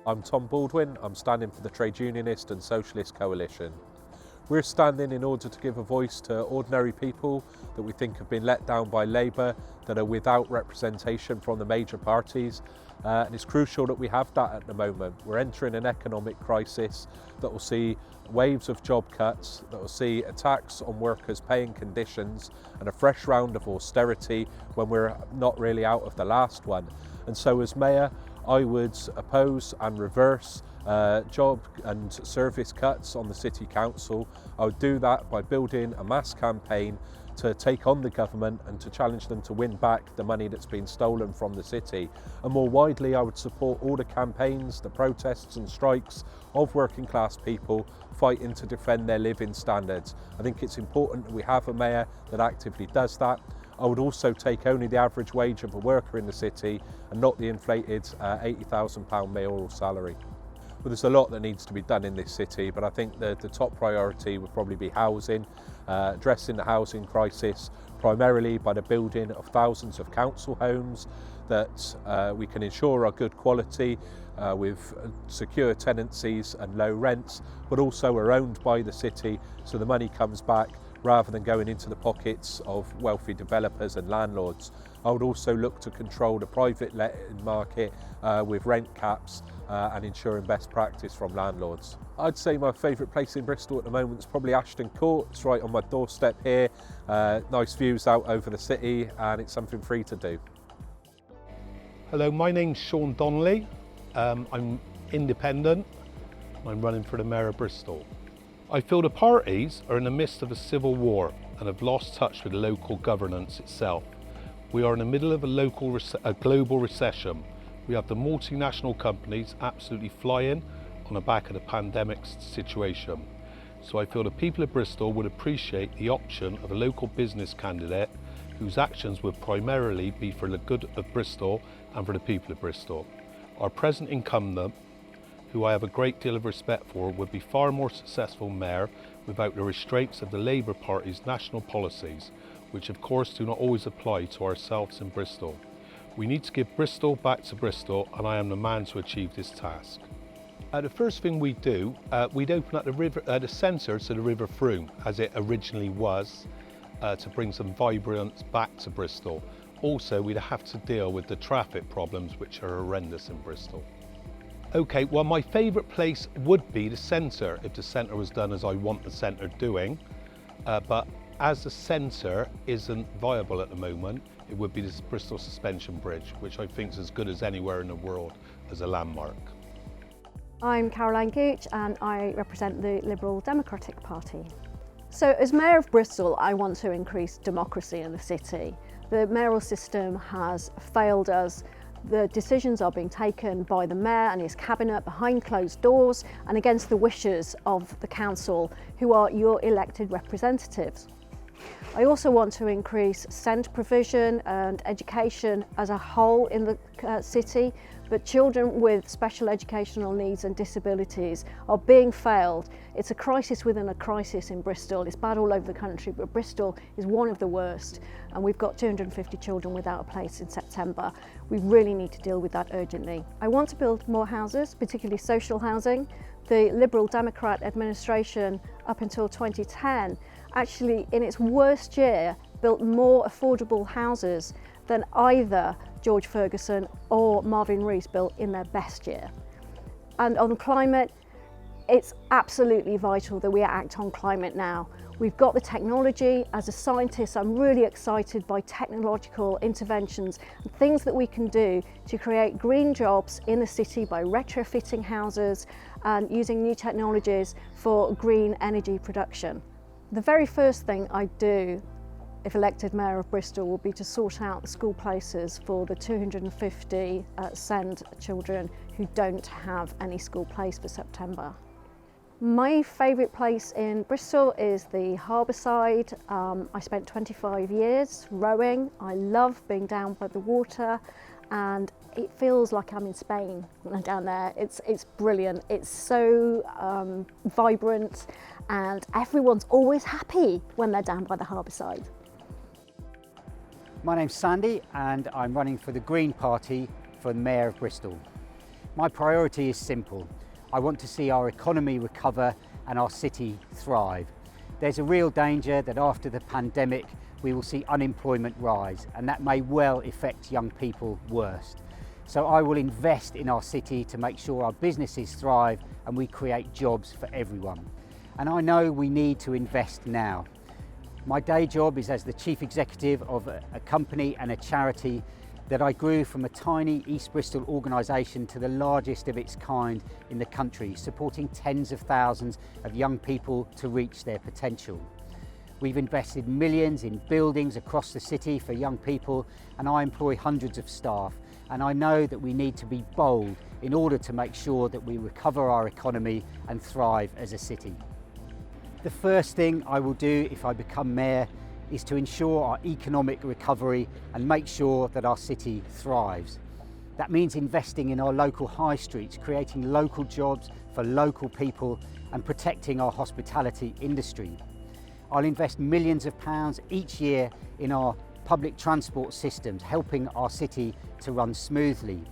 I'm Tom Baldwin, I'm standing for the Trade Unionist and Socialist Coalition. We're standing in order to give a voice to ordinary people that we think have been let down by Labour, that are without representation from the major parties, and it's crucial that we have that at the moment. We're entering an economic crisis that will see waves of job cuts, that will see attacks on workers' paying conditions and a fresh round of austerity when we're not really out of the last one. And so as Mayor, I would oppose and reverse job and service cuts on the City Council. I would do that by building a mass campaign to take on the government and to challenge them to win back the money that's been stolen from the city. And more widely, I would support all the campaigns, the protests and strikes of working class people fighting to defend their living standards. I think it's important that we have a mayor that actively does that. I would also take only the average wage of a worker in the city and not the inflated £80,000 mayoral salary. Well, there's a lot that needs to be done in this city, but I think the top priority would probably be housing, addressing the housing crisis, primarily by the building of thousands of council homes that we can ensure are good quality with secure tenancies and low rents, but also are owned by the city so the money comes back rather than going into the pockets of wealthy developers and landlords. I would also look to control the private letting market with rent caps and ensuring best practice from landlords. I'd say my favourite place in Bristol at the moment is probably Ashton Court. It's right on my doorstep here, nice views out over the city, and it's something free to do. Hello, my name's Sean Donnelly. I'm independent. I'm running for the Mayor of Bristol. I feel the parties are in the midst of a civil war and have lost touch with local governance itself. We are in the middle of a global recession. We have the multinational companies absolutely flying on the back of the pandemic situation. So I feel the people of Bristol would appreciate the option of a local business candidate whose actions would primarily be for the good of Bristol and for the people of Bristol. Our present incumbent, who I have a great deal of respect for, would be far more successful mayor without the restraints of the Labour Party's national policies, which of course do not always apply to ourselves in Bristol. We need to give Bristol back to Bristol, and I am the man to achieve this task. The first thing we do, we'd open up the centre to the River Frome, as it originally was, to bring some vibrance back to Bristol. Also, we'd have to deal with the traffic problems, which are horrendous in Bristol. Okay, well, my favourite place would be the centre, if the centre was done as I want the centre doing. But as the centre isn't viable at the moment, it would be this Bristol Suspension Bridge, which I think is as good as anywhere in the world as a landmark. I'm Gooch and I represent the Liberal Democratic Party. So as Mayor of Bristol, I want to increase democracy in the city. The mayoral system has failed us. The decisions are being taken by the Mayor and his cabinet behind closed doors and against the wishes of the council, who are your elected representatives. I also want to increase SEND provision and education as a whole in the city, but children with special educational needs and disabilities are being failed. It's a crisis within a crisis in Bristol. It's bad all over the country, but Bristol is one of the worst, and we've got 250 children without a place in September. We really need to deal with that urgently. I want to build more houses, particularly social housing. The Liberal Democrat administration up until 2010 actually in its worst year built more affordable houses than either George Ferguson or Marvin Rees built in their best year. And on climate, it's absolutely vital that we act on climate now. We've got the technology. As a scientist, I'm really excited by technological interventions and things that we can do to create green jobs in the city by retrofitting houses and using new technologies for green energy production. The very first thing I do if elected Mayor of Bristol will be to sort out the school places for the 250 SEND children who don't have any school place for September. My favourite place in Bristol is the Harbourside. I spent 25 years rowing. I love being down by the water and it feels like I'm in Spain when I'm down there. It's brilliant. It's so vibrant and everyone's always happy when they're down by the Harbourside. My name's Sandy and I'm running for the Green Party for Mayor of Bristol. My priority is simple. I want to see our economy recover and our city thrive. There's a real danger that after the pandemic we will see unemployment rise, and that may well affect young people worst. So I will invest in our city to make sure our businesses thrive and we create jobs for everyone. And I know we need to invest now. My day job is as the Chief Executive of a company and a charity that I grew from a tiny East Bristol organisation to the largest of its kind in the country, supporting tens of thousands of young people to reach their potential. We've invested millions in buildings across the city for young people, and I employ hundreds of staff. And I know that we need to be bold in order to make sure that we recover our economy and thrive as a city. The first thing I will do if I become mayor is to ensure our economic recovery and make sure that our city thrives. That means investing in our local high streets, creating local jobs for local people and protecting our hospitality industry. I'll invest millions of pounds each year in our public transport systems, helping our city to run smoothly.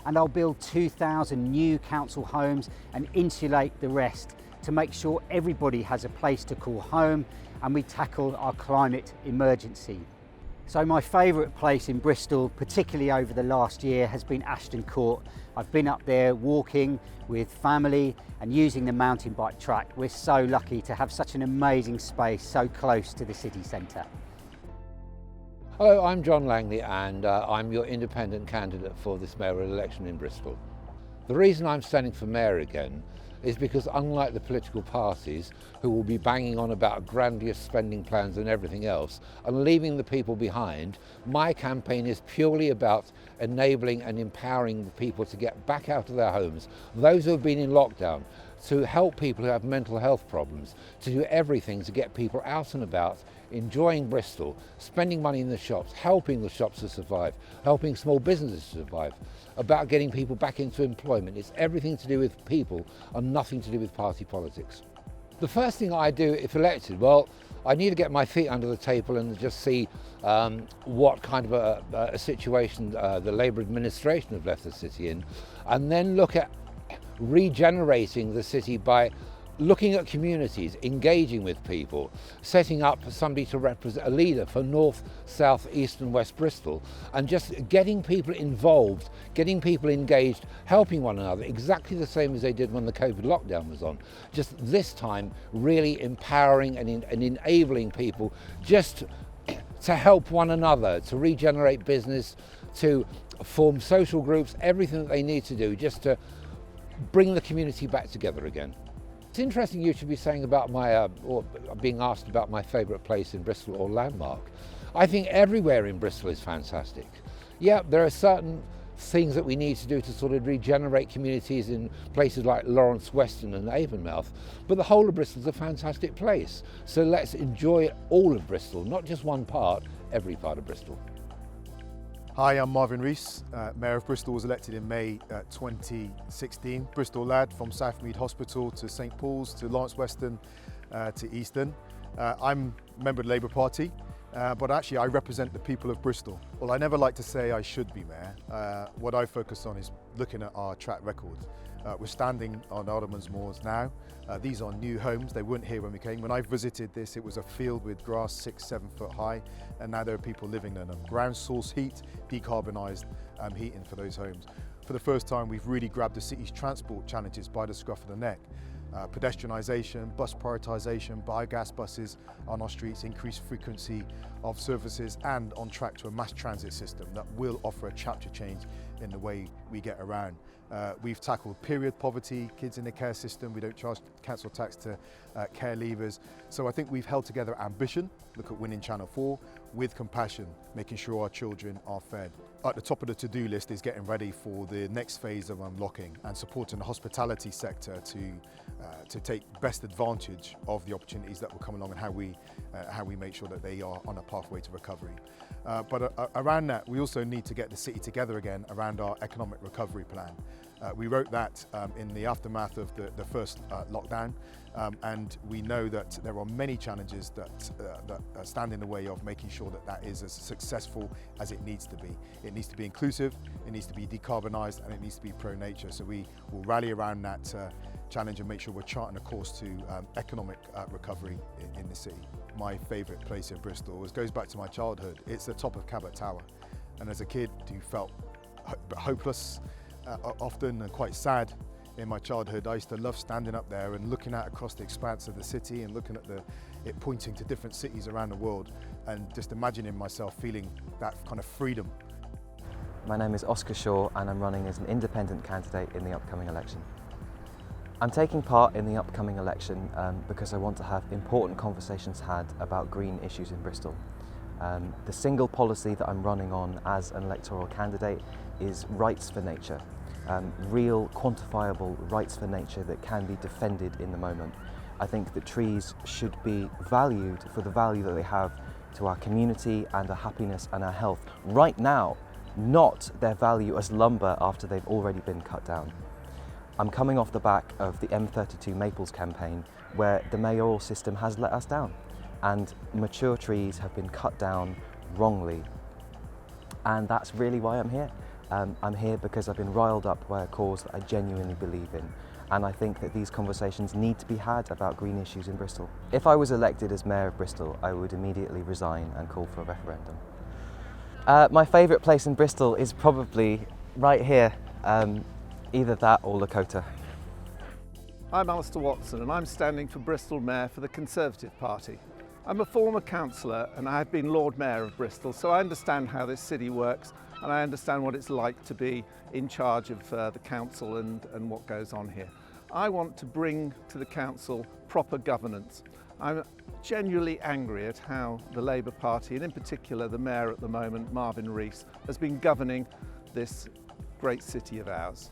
And I'll build 2,000 new council homes and insulate the rest to make sure everybody has a place to call home and we tackle our climate emergency. So my favourite place in Bristol, particularly over the last year, has been Ashton Court. I've been up there walking with family and using the mountain bike track. We're so lucky to have such an amazing space so close to the city centre. Hello, I'm John Langley and I'm your independent candidate for this mayoral election in Bristol. The reason I'm standing for mayor again is because, unlike the political parties who will be banging on about grandiose spending plans and everything else and leaving the people behind, my campaign is purely about enabling and empowering the people to get back out of their homes, those who have been in lockdown, to help people who have mental health problems, to do everything to get people out and about, enjoying Bristol, spending money in the shops, helping the shops to survive, helping small businesses to survive, about getting people back into employment. It's everything to do with people and nothing to do with party politics. The first thing I do if elected, well, I need to get my feet under the table and just see what kind of a situation the Labour administration have left the city in, and then look at regenerating the city by looking at communities, engaging with people, setting up somebody to represent a leader for North, South, East and West Bristol, and just getting people involved, getting people engaged, helping one another, exactly the same as they did when the COVID lockdown was on. Just this time really empowering and enabling people just to help one another, to regenerate business, to form social groups, everything that they need to do just to bring the community back together again. It's interesting you should be saying about or being asked about my favourite place in Bristol or landmark. I think everywhere in Bristol is fantastic. Yeah, there are certain things that we need to do to sort of regenerate communities in places like Lawrence, Weston and Avonmouth, but the whole of Bristol is a fantastic place. So let's enjoy all of Bristol, not just one part, every part of Bristol. Hi, I'm Marvin Rees, Mayor of Bristol, was elected in May 2016. Bristol lad, from Southmead Hospital to St Paul's to Lawrence Weston to Easton. I'm a member of the Labour Party, but actually I represent the people of Bristol. Well, I never like to say I should be mayor. What I focus on is looking at our track record. We're standing on Alderman's Moors now. These are new homes. They weren't here when we came. When I visited this, it was a field with grass 6-7 foot high, and now there are people living in them. Ground source heat, decarbonised heating for those homes. For the first time, we've really grabbed the city's transport challenges by the scruff of the neck. Pedestrianisation, bus prioritisation, biogas buses on our streets, increased frequency of services, and on track to a mass transit system that will offer a chapter change in the way we get around. We've tackled period poverty, kids in the care system. We don't charge council tax to care leavers. So I think we've held together ambition, look at winning Channel 4, with compassion, making sure our children are fed. At the top of the to-do list is getting ready for the next phase of unlocking and supporting the hospitality sector to take best advantage of the opportunities that will come along, and how we make sure that they are on a pathway to recovery. But around that, we also need to get the city together again around our economic recovery plan. We wrote that in the aftermath of the first lockdown, and we know that there are many challenges that stand in the way of making sure that that is as successful as it needs to be. It needs to be inclusive, it needs to be decarbonised, and it needs to be pro-nature. So we will rally around that challenge and make sure we're charting a course to economic recovery in the city. My favourite place in Bristol goes back to my childhood. It's the top of Cabot Tower, and as a kid who felt hopeless often and quite sad in my childhood, I used to love standing up there and looking out across the expanse of the city and looking at it pointing to different cities around the world, and just imagining myself feeling that kind of freedom. My name is Oscar Shaw and I'm running as an independent candidate in the upcoming election. I'm taking part in the upcoming election because I want to have important conversations had about green issues in Bristol. The single policy that I'm running on as an electoral candidate is rights for nature. Real, quantifiable rights for nature that can be defended in the moment. I think that trees should be valued for the value that they have to our community and our happiness and our health right now, not their value as lumber after they've already been cut down. I'm coming off the back of the M32 Maples campaign, where the mayoral system has let us down and mature trees have been cut down wrongly. And that's really why I'm here. I'm here because I've been riled up by a cause that I genuinely believe in, and I think that these conversations need to be had about green issues in Bristol. If I was elected as Mayor of Bristol, I would immediately resign and call for a referendum. My favourite place in Bristol is probably right here, either that or Lakota. I'm Alistair Watson and I'm standing for Bristol Mayor for the Conservative Party. I'm a former councillor and I have been Lord Mayor of Bristol, so I understand how this city works and I understand what it's like to be in charge of the council and what goes on here. I want to bring to the council proper governance. I'm genuinely angry at how the Labour Party, and in particular the Mayor at the moment, Marvin Rees, has been governing this great city of ours.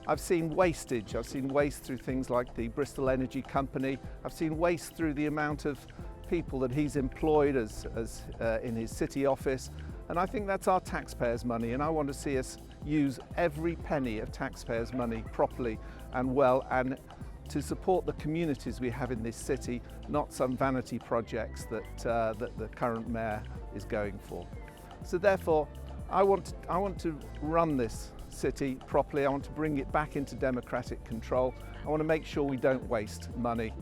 I've seen wastage. I've seen waste through things like the Bristol Energy Company. I've seen waste through the amount of people that he's employed in his city office. And I think that's our taxpayers' money, and I want to see us use every penny of taxpayers' money properly and well, and to support the communities we have in this city, not some vanity projects that the current mayor is going for. So therefore, I want to run this city properly. I want to bring it back into democratic control. I want to make sure we don't waste money.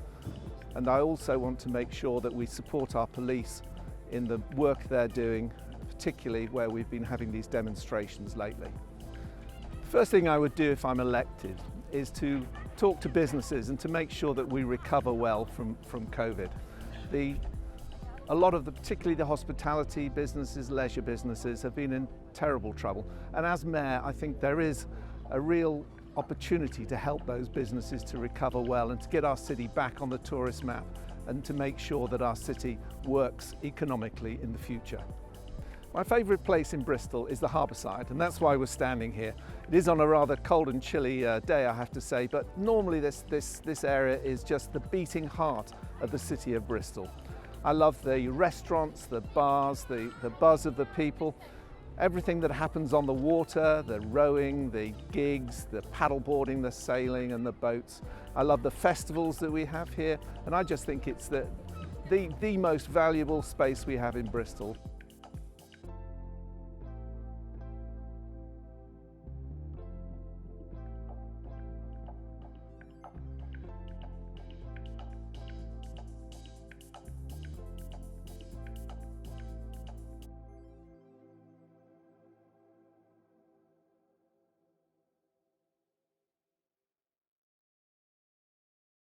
And I also want to make sure that we support our police in the work they're doing, particularly where we've been having these demonstrations lately. The first thing I would do if I'm elected is to talk to businesses and to make sure that we recover well from COVID. A lot of particularly the hospitality businesses, leisure businesses, have been in terrible trouble. And as Mayor, I think there is a real opportunity to help those businesses to recover well and to get our city back on the tourist map and to make sure that our city works economically in the future. My favourite place in Bristol is the harbour side, and that's why we're standing here. It is on a rather cold and chilly day, I have to say, but normally this area is just the beating heart of the city of Bristol. I love the restaurants, the bars, the buzz of the people, everything that happens on the water, the rowing, the gigs, the paddleboarding, the sailing and the boats. I love the festivals that we have here, and I just think it's the most valuable space we have in Bristol.